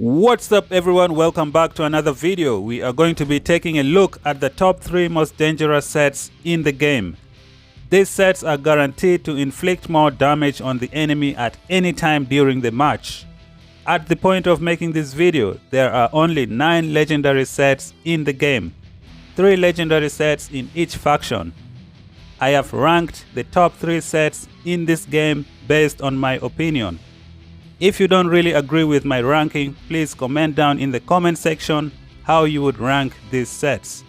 What's up everyone, welcome back to another video. We are going to be taking a look at the top 3 most dangerous sets in the game. These sets are guaranteed to inflict more damage on the enemy at any time during the match. At the point of making this video, there are only 9 legendary sets in the game, 3 legendary sets in each faction. I have ranked the top 3 sets in this game based on my opinion. If you don't really agree with my ranking, please comment down in the comment section how you would rank these sets.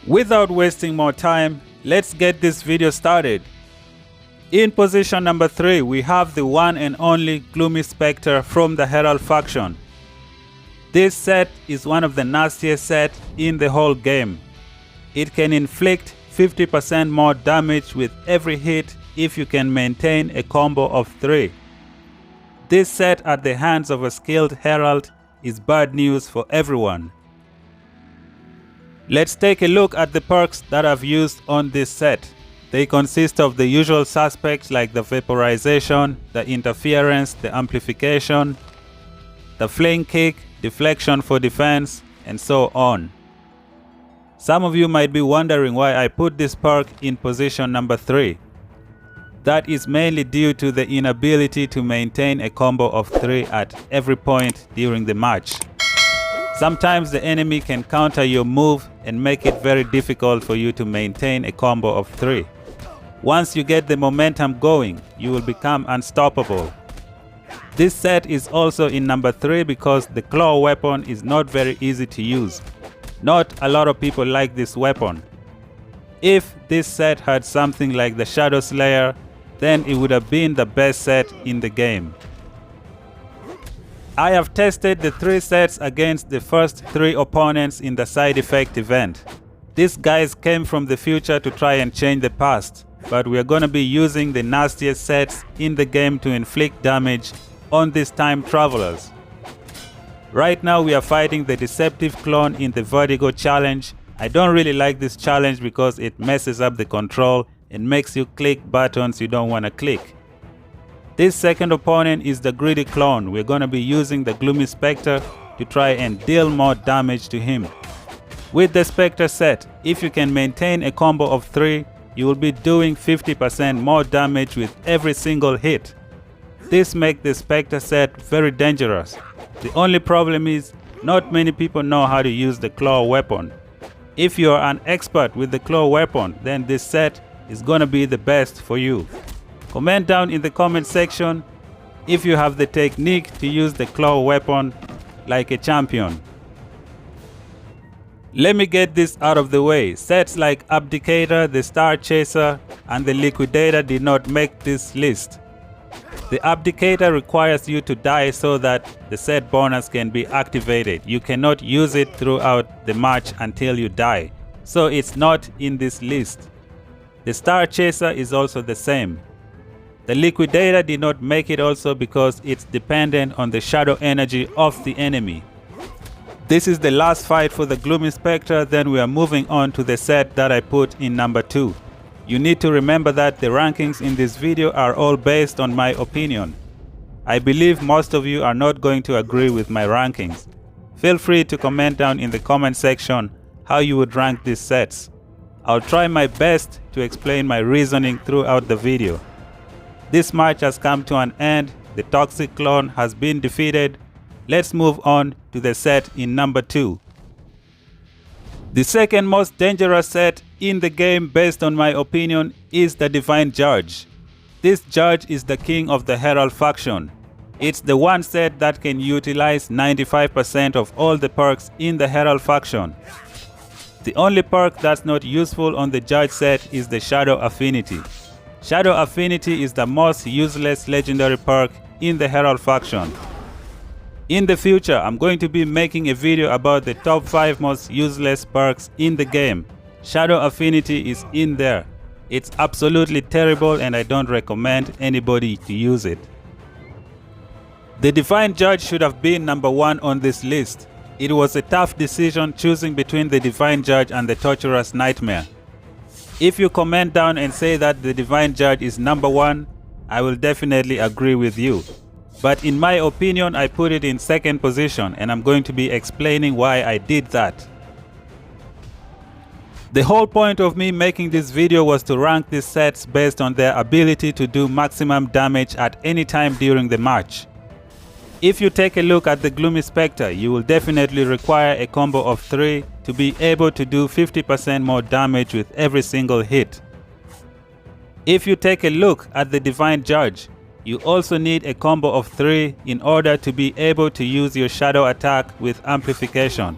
Without wasting more time, let's get this video started. In position number 3, we have the one and only Gloomy Spectre from the Herald faction. This set is one of the nastiest sets in the whole game. It can inflict 50% more damage with every hit if you can maintain a combo of 3. This set at the hands of a skilled Herald is bad news for everyone. Let's take a look at the perks that I've used on this set. They consist of the usual suspects like the vaporization, the interference, the amplification, the fling kick, deflection for defense, and so on. Some of you might be wondering why I put this perk in position number 3. That is mainly due to the inability to maintain a combo of 3 at every point during the match. Sometimes the enemy can counter your move and make it very difficult for you to maintain a combo of 3. Once you get the momentum going, you will become unstoppable. This set is also in number 3 because the claw weapon is not very easy to use. Not a lot of people like this weapon. If this set had something like the Shadow Slayer, then it would have been the best set in the game. I have tested the 3 sets against the first 3 opponents in the side effect event. These guys came from the future to try and change the past, but we are going to be using the nastiest sets in the game to inflict damage on these time travelers. Right now we are fighting the Deceptive Clone in the Vertigo challenge. I don't really like this challenge because it messes up the control and makes you click buttons you don't want to click. This second opponent is the Greedy Clone. We're going to be using the Gloomy Spectre to try and deal more damage to him. With the Spectre set, if you can maintain a combo of 3, you will be doing 50% more damage with every single hit. This makes the Spectre set very dangerous. The only problem is not many people know how to use the claw weapon. If you are an expert with the claw weapon, then this set is gonna be the best for you. Comment down in the comment section if you have the technique to use the claw weapon like a champion. Let me get this out of the way. Sets like Abdicator, the Star Chaser, and the Liquidator did not make this list. The Abdicator requires you to die so that the set bonus can be activated. You cannot use it throughout the match until you die, so it's not in this list. The Star Chaser is also the same. The Liquidator did not make it also because it's dependent on the shadow energy of the enemy. This is the last fight for the Gloomy Spectre, then we are moving on to the set that I put in number 2. You need to remember that the rankings in this video are all based on my opinion. I believe most of you are not going to agree with my rankings. Feel free to comment down in the comment section how you would rank these sets. I'll try my best to explain my reasoning throughout the video. This match has come to an end. The Toxic Clone has been defeated. Let's move on to the set in number 2. The second most dangerous set in the game based on my opinion is the Divine Judge. This judge is the king of the Herald faction. It's the one set that can utilize 95% of all the perks in the Herald faction. The only perk that's not useful on the Judge set is the Shadow Affinity. Shadow Affinity is the most useless legendary perk in the Herald faction. In the future, I'm going to be making a video about the top 5 most useless perks in the game. Shadow Affinity is in there. It's absolutely terrible and I don't recommend anybody to use it. The Divine Judge should have been number 1 on this list. It was a tough decision choosing between the Divine Judge and the Torturous Nightmare. If you comment down and say that the Divine Judge is number 1, I will definitely agree with you. But in my opinion, I put it in second position, and I'm going to be explaining why I did that. The whole point of me making this video was to rank these sets based on their ability to do maximum damage at any time during the match. If you take a look at the Gloomy Spectre, you will definitely require a combo of 3 to be able to do 50% more damage with every single hit. If you take a look at the Divine Judge, you also need a combo of 3 in order to be able to use your shadow attack with amplification.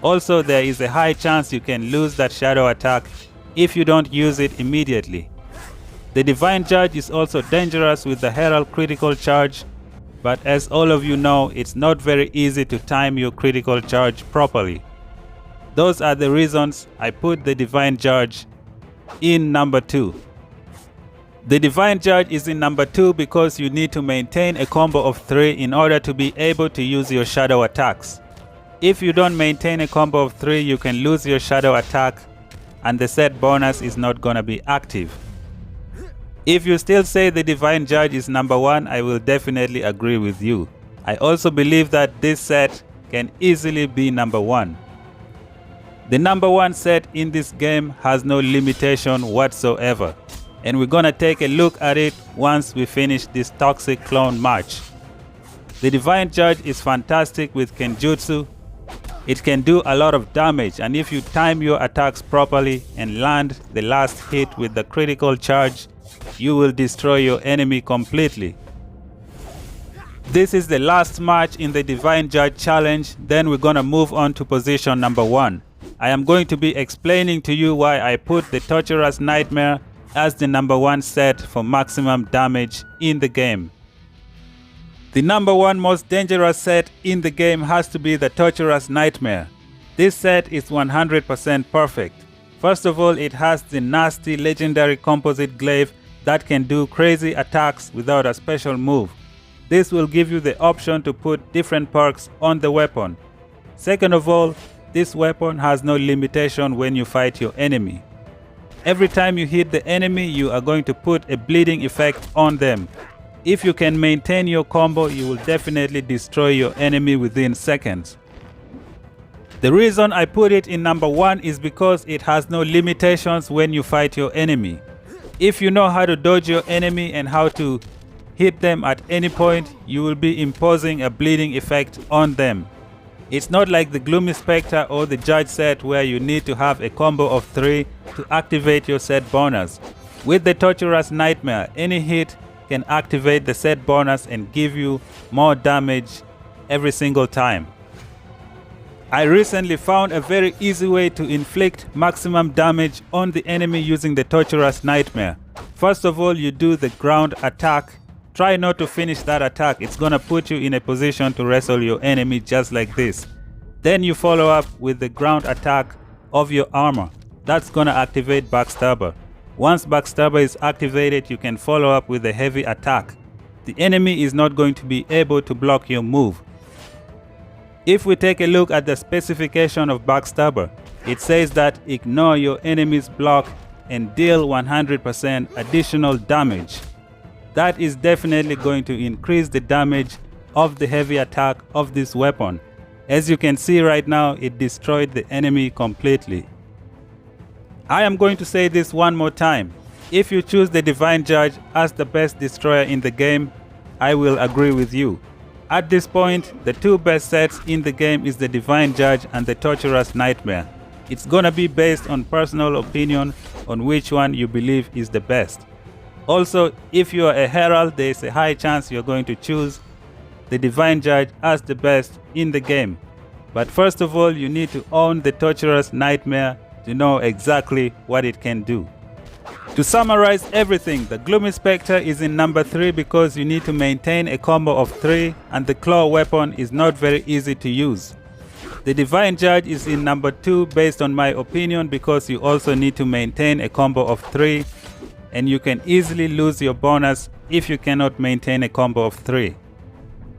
Also, there is a high chance you can lose that shadow attack if you don't use it immediately. The Divine Judge is also dangerous with the Herald critical charge, but as all of you know, it's not very easy to time your critical charge properly. Those are the reasons I put the Divine Judge in number 2. The Divine Judge is in number 2 because you need to maintain a combo of 3 in order to be able to use your shadow attacks. If you don't maintain a combo of 3, you can lose your shadow attack and the set bonus is not gonna be active. If you still say the Divine Judge is number 1, I will definitely agree with you. I also believe that this set can easily be number 1. The number 1 set in this game has no limitation whatsoever, and we're gonna take a look at it once we finish this Toxic Clone match. The Divine Judge is fantastic with Kenjutsu. It can do a lot of damage, and if you time your attacks properly and land the last hit with the critical charge, you will destroy your enemy completely. This is the last match in the Divine Judge challenge, then we're gonna move on to position number 1. I am going to be explaining to you why I put the Torturous Nightmare as the number 1 set for maximum damage in the game. The number 1 most dangerous set in the game has to be the Torturous Nightmare. This set is 100% perfect. First of all, it has the nasty legendary composite glaive that can do crazy attacks without a special move. This will give you the option to put different perks on the weapon. Second of all, this weapon has no limitation when you fight your enemy. Every time you hit the enemy, you are going to put a bleeding effect on them. If you can maintain your combo, you will definitely destroy your enemy within seconds. The reason I put it in number 1 is because it has no limitations when you fight your enemy. If you know how to dodge your enemy and how to hit them at any point, you will be imposing a bleeding effect on them. It's not like the Gloomy Spectre or the Judge set where you need to have a combo of 3 to activate your set bonus. With the Torturous Nightmare, any hit can activate the set bonus and give you more damage every single time. I recently found a very easy way to inflict maximum damage on the enemy using the Torturous Nightmare. First of all, you do the ground attack. Try not to finish that attack. It's gonna put you in a position to wrestle your enemy just like this. Then you follow up with the ground attack of your armor. That's gonna activate Backstabber. Once Backstabber is activated, you can follow up with a heavy attack. The enemy is not going to be able to block your move. If we take a look at the specification of Backstabber, it says that ignore your enemy's block and deal 100% additional damage. That is definitely going to increase the damage of the heavy attack of this weapon. As you can see right now, it destroyed the enemy completely. I am going to say this one more time. If you choose the Divine Judge as the best destroyer in the game, I will agree with you. At this point, the 2 best sets in the game is the Divine Judge and the Torturous Nightmare. It's gonna be based on personal opinion on which one you believe is the best. Also, if you are a Herald, there is a high chance you're going to choose the Divine Judge as the best in the game. But first of all, you need to own the Torturous Nightmare to know exactly what it can do. To summarize everything, the Gloomy Spectre is in number 3 because you need to maintain a combo of 3 and the claw weapon is not very easy to use. The Divine Judge is in number 2 based on my opinion because you also need to maintain a combo of 3 and you can easily lose your bonus if you cannot maintain a combo of 3.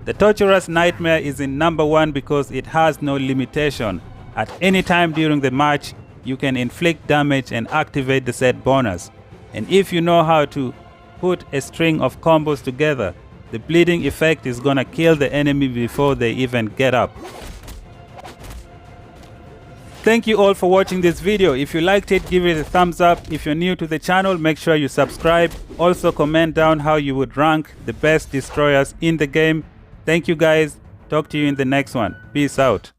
The Torturous Nightmare is in number 1 because it has no limitation. At any time during the match, you can inflict damage and activate the set bonus. And if you know how to put a string of combos together, The bleeding effect is gonna kill the enemy before they even get up. Thank you all for watching this video. If you liked it, give it a thumbs up. If you're new to the channel, make sure you subscribe. Also comment down how you would rank the best destroyers in the game. Thank you guys. Talk to you in the next one. Peace out.